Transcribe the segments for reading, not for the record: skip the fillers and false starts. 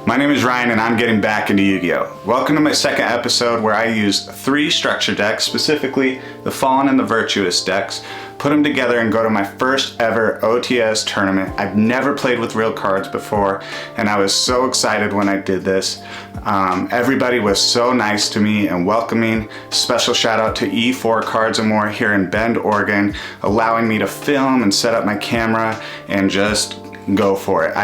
My name is Ryan and I'm getting back into Yu-Gi-Oh! Welcome to my second episode where I use 3 structure decks, specifically the Fallen and the Virtuous decks, put them together and go to my first ever OTS tournament. I've never played with real cards before and I was so excited when I did this. Everybody was so nice to me and welcoming. Special shout out to E4 Cards and More here in Bend, Oregon, allowing me to film and set up my camera and just go for it.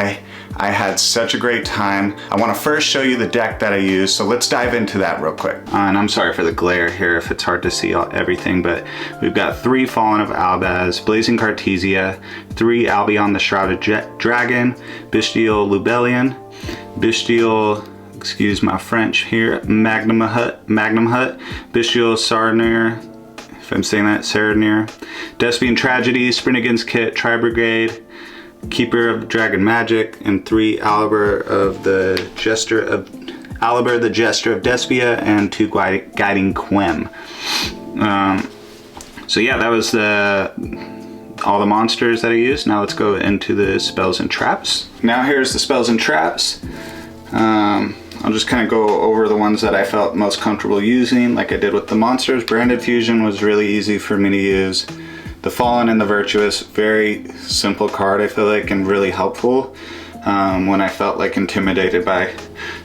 I had such a great time. I want to first show you the deck that I used, so let's dive into that real quick. And I'm sorry for the glare here if it's hard to see everything, but we've got 3 Fallen of Albaz, Blazing Cartesia, 3 Albion the Shrouded Dragon, Bestial Lubellion, Bestial, excuse my French here, Magnum Hut, Bestial Sarnir, if I'm saying that, Sarnir, Despian Tragedy, Sprint Against Kit, Tri-Brigade, Keeper of Dragon Magic, and 3 Aliber the Jester of Despia, and 2 Guiding Quem. So yeah, that was all the monsters that I used. Now let's go into the spells and traps. Now here's the spells and traps. I'll just kind of go over the ones that I felt most comfortable using, like I did with the monsters. Branded Fusion was really easy for me to use. The Fallen and the Virtuous, very simple card I feel like, and really helpful when I felt like intimidated by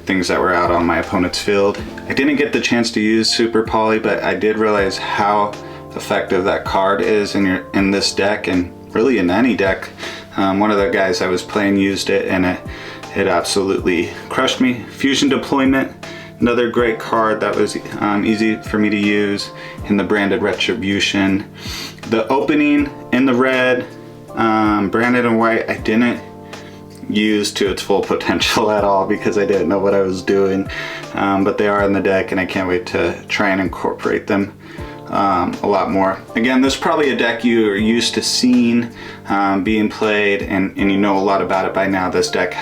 things that were out on my opponent's field. I didn't get the chance to use Super Poly, but I did realize how effective that card is in this deck, and really in any deck. One of the guys I was playing used it and it absolutely crushed me. Fusion Deployment, another great card that was easy for me to use in the Branded Retribution. The opening in the red, branded and white, I didn't use to its full potential at all because I didn't know what I was doing, but they are in the deck and I can't wait to try and incorporate them a lot more. Again, this is probably a deck you're used to seeing being played, and you know a lot about it by now. This deck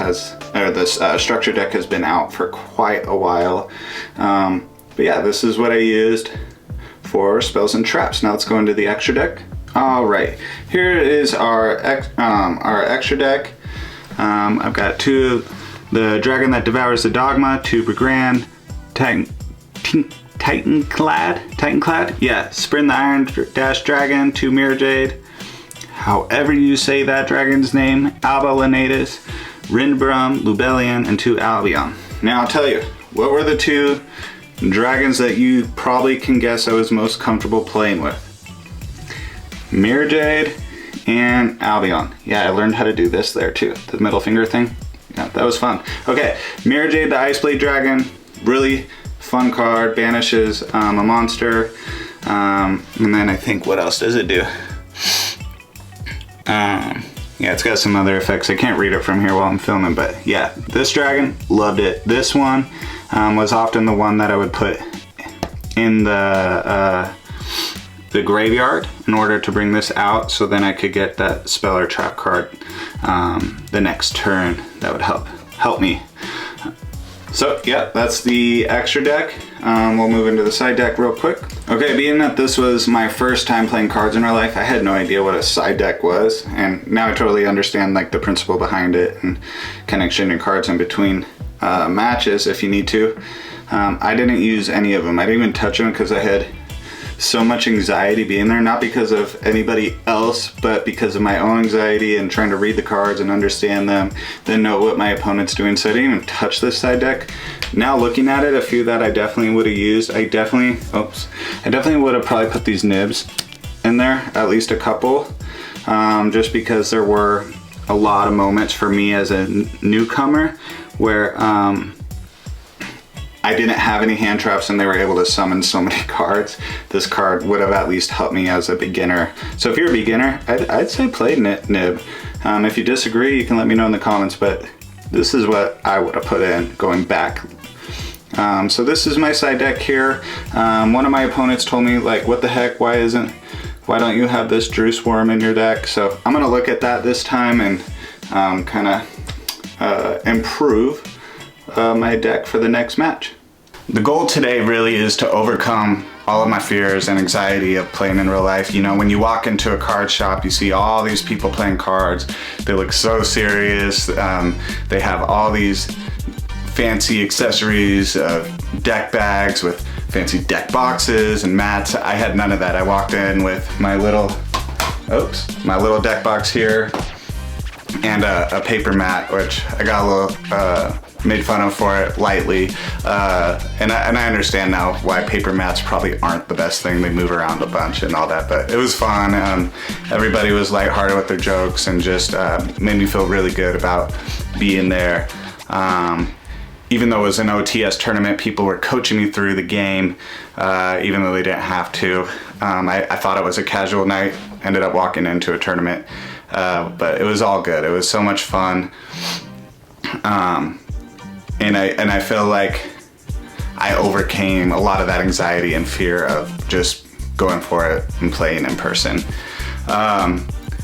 this structure deck has been out for quite a while, but yeah, this is what I used for spells and traps. Now let's go into the extra deck. All right, here is our extra deck. I've got 2 the Dragon that Devours the Dogma, 2 Brigand, Titanclad, yeah, Sprint the Iron Dash Dragon, 2 Mirror Jade, however you say that dragon's name, Alba Lenatus, Rindbrum, Lubellion, and 2 Albion. Now I'll tell you, what were the 2 dragons that you probably can guess I was most comfortable playing with? Mirror Jade and Albion. Yeah, I learned how to do this there too, the middle finger thing. Yeah, that was fun. Okay, Mirror Jade, the Ice Blade Dragon, really fun card, banishes a monster, and then I think, what else does it do? Yeah, it's got some other effects. I can't read it from here while I'm filming, but yeah, this dragon, loved it. This one was often the one that I would put in the graveyard in order to bring this out, so then I could get that spell or trap card the next turn. That would help me. So yeah, that's the extra deck. We'll move into the side deck real quick. Okay, being that this was my first time playing Cards in Real Life, I had no idea what a side deck was, and now I totally understand like the principle behind it and kind of exchanging cards in between matches if you need to. I didn't use any of them. I didn't even touch them because I had so much anxiety being there, not because of anybody else, but because of my own anxiety and trying to read the cards and understand them, then know what my opponent's doing. So I didn't even touch this side deck. Now looking at it, a few that I definitely would have used, I definitely would have probably put these nibs in there, at least a couple, just because there were a lot of moments for me as a newcomer where I didn't have any hand traps and they were able to summon so many cards. This card would have at least helped me as a beginner. So if you're a beginner, I'd say play nib. If you disagree, you can let me know in the comments, but this is what I would have put in going back. So this is my side deck here. One of my opponents told me, like, what the heck, why don't you have this Drew Swarm in your deck? So I'm gonna look at that this time and kind of improve my deck for the next match. The goal today really is to overcome all of my fears and anxiety of playing in real life. You know, when you walk into a card shop, you see all these people playing cards. They look so serious. They have all these fancy accessories, deck bags with fancy deck boxes and mats. I had none of that. I walked in with my little deck box here and a paper mat, which I got a little made fun of for it lightly, and I understand now why paper mats probably aren't the best thing. They move around a bunch and all that, but it was fun. Everybody was lighthearted with their jokes and just made me feel really good about being there. Even though it was an OTS tournament, people were coaching me through the game, even though they didn't have to. I thought it was a casual night, ended up walking into a tournament, but it was all good. It was so much fun. And I feel like I overcame a lot of that anxiety and fear of just going for it and playing in person.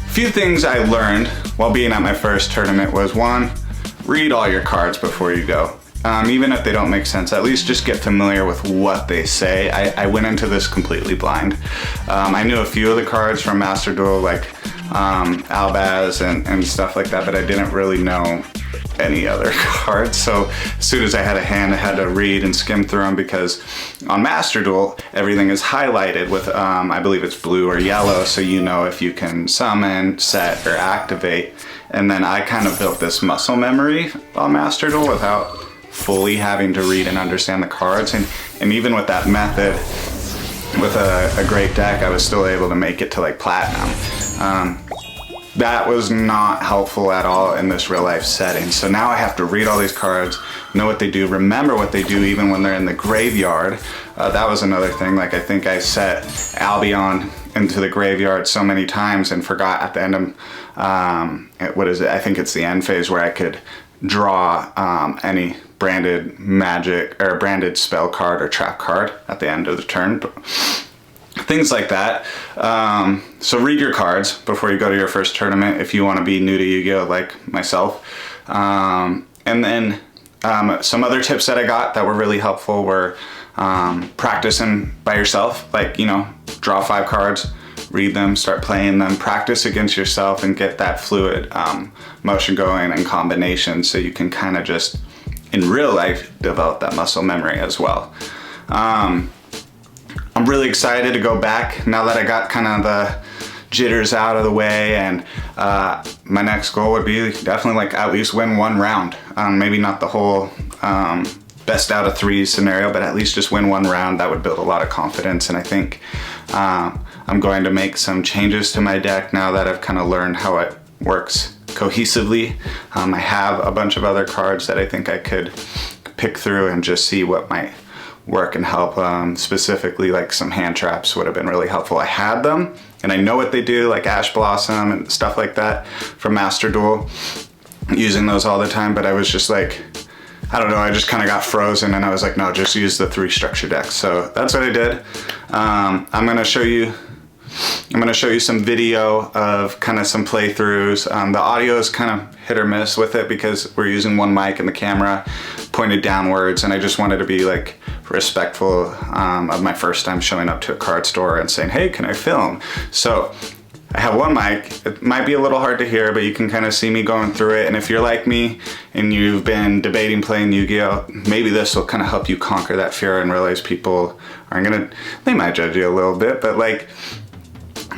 Few things I learned while being at my first tournament was, one, read all your cards before you go. Even if they don't make sense, at least just get familiar with what they say. I went into this completely blind. I knew a few of the cards from Master Duel, like Albaz and stuff like that, but I didn't really know any other cards. So as soon as I had a hand, I had to read and skim through them, because on Master Duel, everything is highlighted with, I believe it's blue or yellow, so you know if you can summon, set, or activate. And then I kind of built this muscle memory on Master Duel without fully having to read and understand the cards. And even with that method, with a great deck, I was still able to make it to like platinum. That was not helpful at all in this real life setting. So now I have to read all these cards, know what they do, remember what they do even when they're in the graveyard. That was another thing. Like, I think I set Albion into the graveyard so many times and forgot at the end of, what is it? I think it's the end phase, where I could draw any branded magic or branded spell card or trap card at the end of the turn. Things like that. So read your cards before you go to your first tournament if you want to be new to Yu-Gi-Oh! Like myself. And then some other tips that I got that were really helpful were practicing by yourself. Like, you know, draw 5 cards, read them, start playing them, practice against yourself, and get that fluid motion going and combination, so you can kind of just in real life develop that muscle memory as well. I'm really excited to go back now that I got kind of the jitters out of the way, and my next goal would be definitely like at least win 1 round. Maybe not the whole best out of 3 scenario, but at least just win 1 round. That would build a lot of confidence, and I think I'm going to make some changes to my deck now that I've kind of learned how it works cohesively. I have a bunch of other cards that I think I could pick through and just see what might work and help. Specifically, like some hand traps would have been really helpful. I had them and I know what they do, like Ash Blossom and stuff like that from Master Duel, using those all the time, but I was just like, I don't know, I just kind of got frozen, and I was like, no, just use the 3 structure decks. So that's what I did. I'm gonna show you some video of kind of some playthroughs. The audio is kind of hit or miss with it because we're using one mic and the camera pointed downwards, and I just wanted to be like respectful of my first time showing up to a card store and saying, hey, can I film? So I have one mic. It might be a little hard to hear, but you can kind of see me going through it. And if you're like me and you've been debating playing Yu-Gi-Oh, maybe this will kind of help you conquer that fear and realize people aren't gonna, they might judge you a little bit, but like,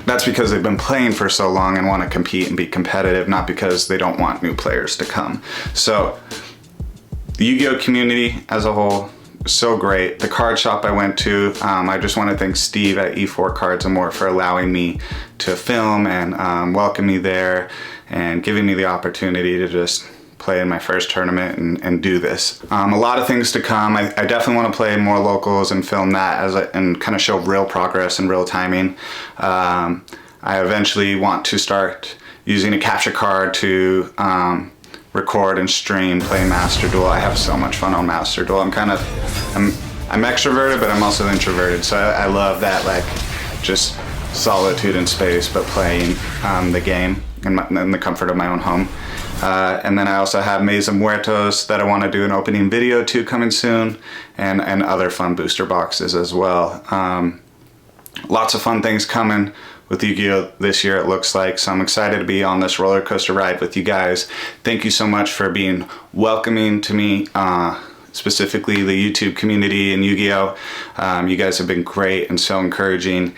that's because they've been playing for so long and want to compete and be competitive, not because they don't want new players to come. So the Yu-Gi-Oh community as a whole, so great. The card shop I went to, I just want to thank Steve at E4 Cards and More for allowing me to film and welcome me there and giving me the opportunity to just play in my first tournament and do this. A lot of things to come. I definitely want to play more locals and film that and kind of show real progress and real timing. I eventually want to start using a capture card to record and stream playing Master Duel. I have so much fun on Master Duel. I'm extroverted, but I'm also introverted, so I love that, like, just solitude and space, but playing the game in the comfort of my own home. And then I also have Mesa Muertos that I want to do an opening video to coming soon, and other fun booster boxes as well. Lots of fun things coming with Yu-Gi-Oh! This year, it looks like. So I'm excited to be on this roller coaster ride with you guys. Thank you so much for being welcoming to me, specifically the YouTube community and Yu-Gi-Oh! You guys have been great and so encouraging.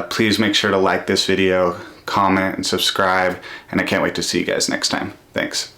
Please make sure to like this video, comment, and subscribe. And I can't wait to see you guys next time. Thanks.